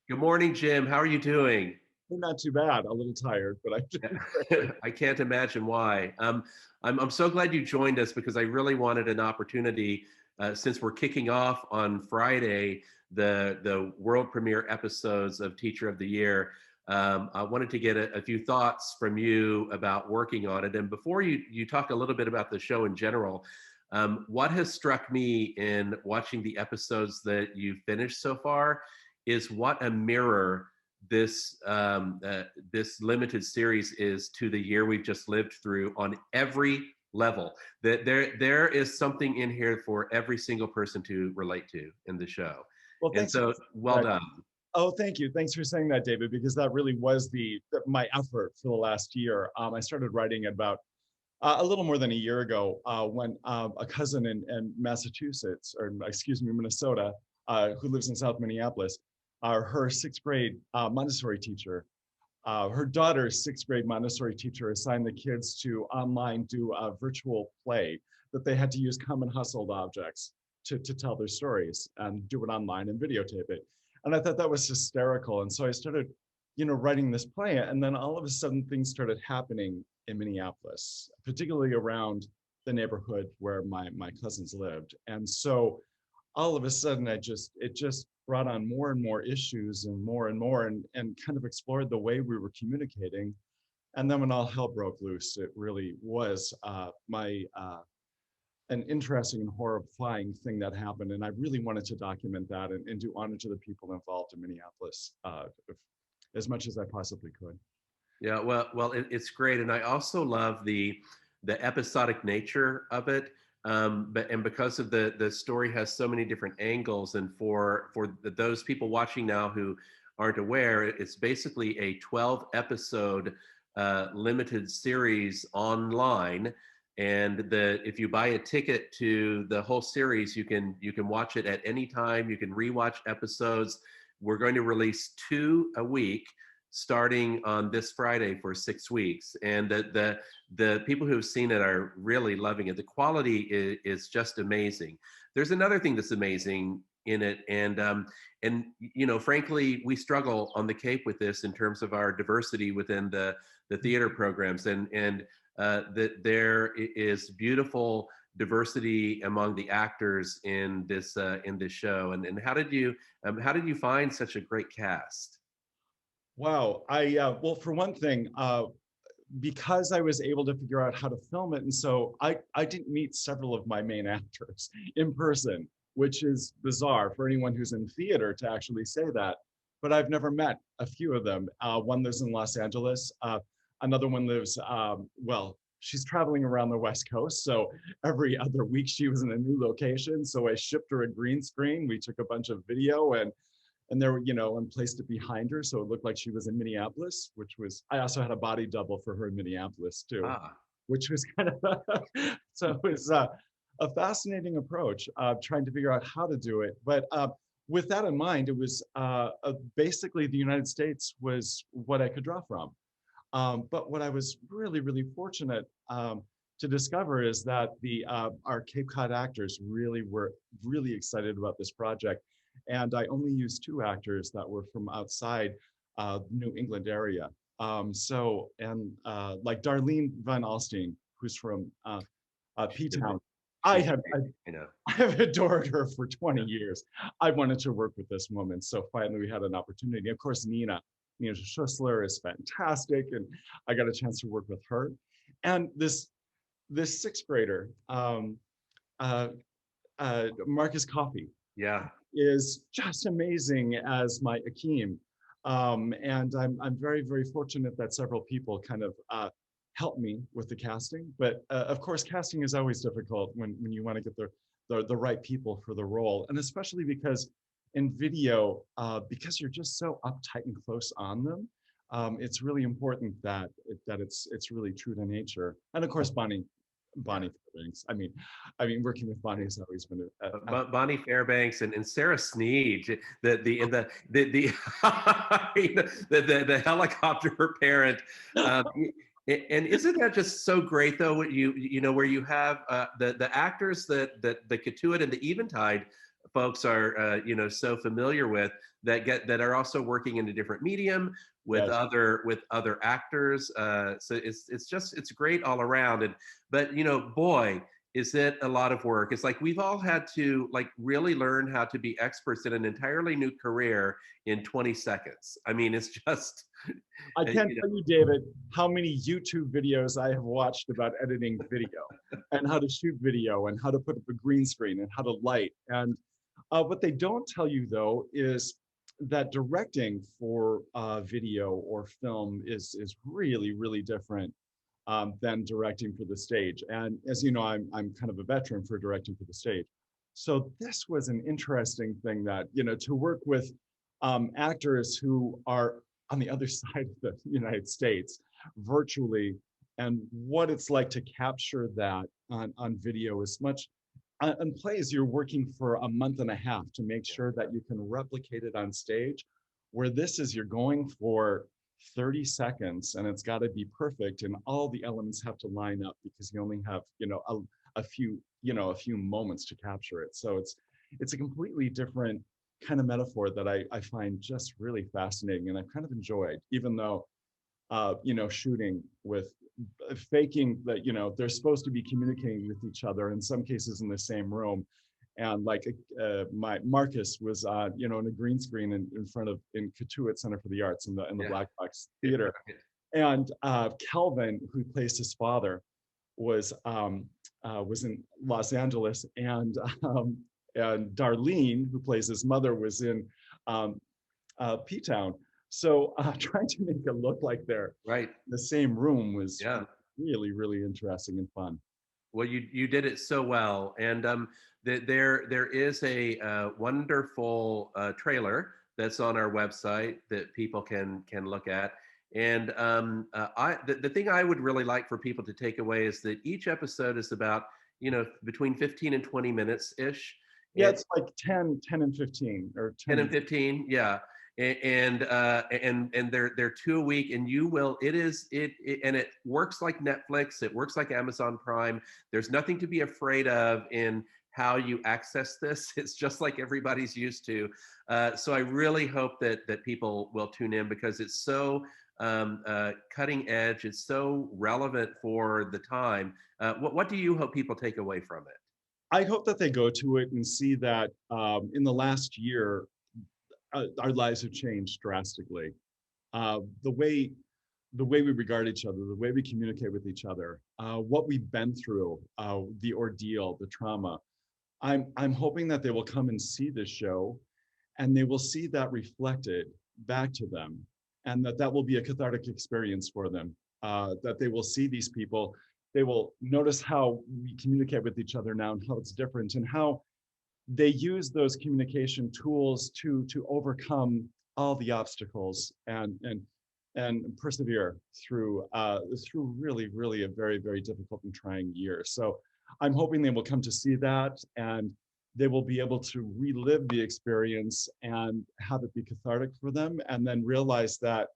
Good morning, Jim. How are you doing? Not too bad. A little tired, but I'm doing great. I can't imagine why. I'm so glad you joined us because I really wanted an opportunity, since we're kicking off on Friday the world premiere episodes of Teacher of the Year. I wanted to get a few thoughts from you about working on it. And before you talk a little bit about the show in general, what has struck me in watching the episodes that you've finished so far is what a mirror this limited series is to the year we've just lived through on every level. That there is something in here for every single person to relate to in the show, Well, and thanks for so well that. done. Oh, thank you. Thanks for saying that, David, because that really was my effort for the last year. I started writing about a little more than a year ago when a cousin in Massachusetts, or excuse me, Minnesota, who lives in South Minneapolis, her sixth grade Montessori teacher. Her daughter's sixth grade Montessori teacher assigned the kids to online do a virtual play that they had to use common household objects to tell their stories and do it online and videotape it. And I thought that was hysterical. And so I started, writing this play. And then all of a sudden things started happening in Minneapolis, particularly around the neighborhood where my cousins lived. And so all of a sudden it just brought on more and more issues and kind of explored the way we were communicating. And then when all hell broke loose, it really was my an interesting and horrifying thing that happened. And I really wanted to document that and do honor to the people involved in Minneapolis as much as I possibly could. Yeah, well, it's great, and I also love the episodic nature of it. But because of the story has so many different angles, and for those people watching now who aren't aware, it's basically a 12 episode limited series online. And if you buy a ticket to the whole series, you can watch it at any time. You can rewatch episodes. We're going to release two a week starting on this Friday for 6 weeks. And the people who have seen it are really loving it. The quality is just amazing. There's another thing that's amazing in it, and frankly, we struggle on the Cape with this in terms of our diversity within the theater programs, and that there is beautiful diversity among the actors in this show. And how did you find such a great cast? Wow. Well, for one thing, because I was able to figure out how to film it, and so I didn't meet several of my main actors in person, which is bizarre for anyone who's in theater to actually say that. But I've never met a few of them. One lives in Los Angeles. Another one lives, well, she's traveling around the West Coast. So every other week she was in a new location. So I shipped her a green screen. We took a bunch of video and there were, and placed it behind her. So it looked like she was in Minneapolis, which was, I also had a body double for her in Minneapolis too, Ah, which was kind of, so it was a fascinating approach, trying to figure out how to do it. But with that in mind, it was basically the United States was what I could draw from. But what I was really, really fortunate to discover is that our Cape Cod actors really were really excited about this project. And I only used two actors that were from outside New England area. Like Darlene Van Alstine, who's from she's amazing. P-Town, I She's have I, amazing. I know. I have adored her for 20 years. I wanted to work with this woman, so finally we had an opportunity. Of course, Nina Schussler is fantastic, and I got a chance to work with her. And this sixth grader, uh, Marcus Coffey, Yeah. is just amazing as my Akeem. And I'm very, very fortunate that several people kind of helped me with the casting. But of course, casting is always difficult when you want to get the right people for the role. And especially because in video, because you're just so uptight and close on them, it's really important that it's really true to nature. And of course, Bonnie Fairbanks. I mean, working with Bonnie has always been Bonnie Fairbanks and Sarah Sneed, the the helicopter parent. Um, and isn't that just so great though? What where you have the actors that the Katuitt and the Eventide folks are so familiar with, that are also working in a different medium Yes. with other actors. So it's great all around. And but boy, is it a lot of work. It's like we've all had to like really learn how to be experts in an entirely new career in 20 seconds. I mean, it's just I uh, can't you know, tell you, David, how many YouTube videos I have watched about editing video and how to shoot video and how to put up a green screen and how to light. And what they don't tell you, though, is that directing for video or film is really, really different than directing for the stage. And as you know, I'm kind of a veteran for directing for the stage. So this was an interesting thing that, to work with actors who are on the other side of the United States virtually, and what it's like to capture that on video as much. On plays, you're working for a month and a half to make sure that you can replicate it on stage, where this is you're going for 30 seconds and it's got to be perfect and all the elements have to line up because you only have a few a few moments to capture it. So it's a completely different kind of metaphor that I find just really fascinating and I've kind of enjoyed, even though shooting with faking that, they're supposed to be communicating with each other, in some cases in the same room. And like my Marcus was, in a green screen in front of in Katuitt Center for the Arts in the yeah, Black Box Theater. And Kelvin, who plays his father, was in Los Angeles, and Darlene, who plays his mother, was in um, P-Town. So trying to make it look like they're right. in the same room was Yeah. really, really interesting and fun. Well, you did it so well, and there is a wonderful trailer that's on our website that people can look at. And the thing I would really like for people to take away is that each episode is about between 15 and 20 minutes ish, Yeah, and it's like 10 and 15 or 10 10 and and 15, yeah. And they're two a week, and you will and it works like Netflix, it works like Amazon Prime. There's nothing to be afraid of in how you access this. It's just like everybody's used to. So I really hope that people will tune in because it's so cutting edge, it's so relevant for the time. What do you hope people take away from it? I hope that they go to it and see that in the last year, our lives have changed drastically. Uh, the way the way we regard each other, the way we communicate with each other, what we've been through, the ordeal, the trauma. I'm hoping that they will come and see this show, and they will see that reflected back to them, and that will be a cathartic experience for them. That they will see these people, they will notice how we communicate with each other now and how it's different, and how they use those communication tools to overcome all the obstacles and persevere through really a very difficult and trying year. So I'm hoping they will come to see that, and they will be able to relive the experience and have it be cathartic for them, and then realize that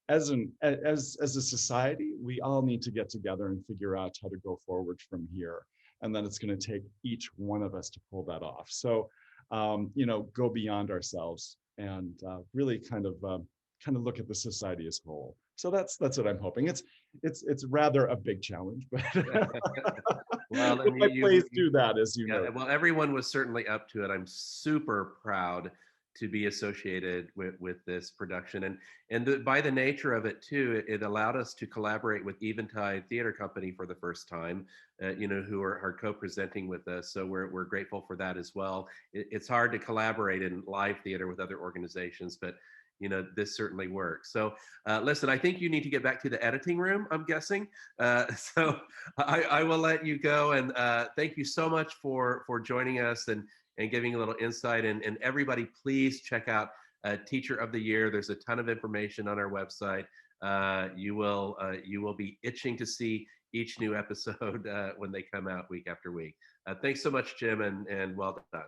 as a society, we all need to get together and figure out how to go forward from here. And then it's going to take each one of us to pull that off. So, go beyond ourselves and really kind of look at the society as a whole. So that's what I'm hoping. It's rather a big challenge, but Well, but and my plays do that, as you yeah, know. well, everyone was certainly up to it. I'm super proud to be associated with this production, and by the nature of it too, it allowed us to collaborate with Eventide Theater Company for the first time. Who are co-presenting with us. So we're grateful for that as well. It's hard to collaborate in live theater with other organizations, but this certainly works. So listen, I think you need to get back to the editing room, I'm guessing. So I will let you go, and thank you so much for joining us and giving a little insight. And everybody, please check out Teacher of the Year. There's a ton of information on our website. You will be itching to see each new episode when they come out week after week. Thanks so much, Jim, and well done.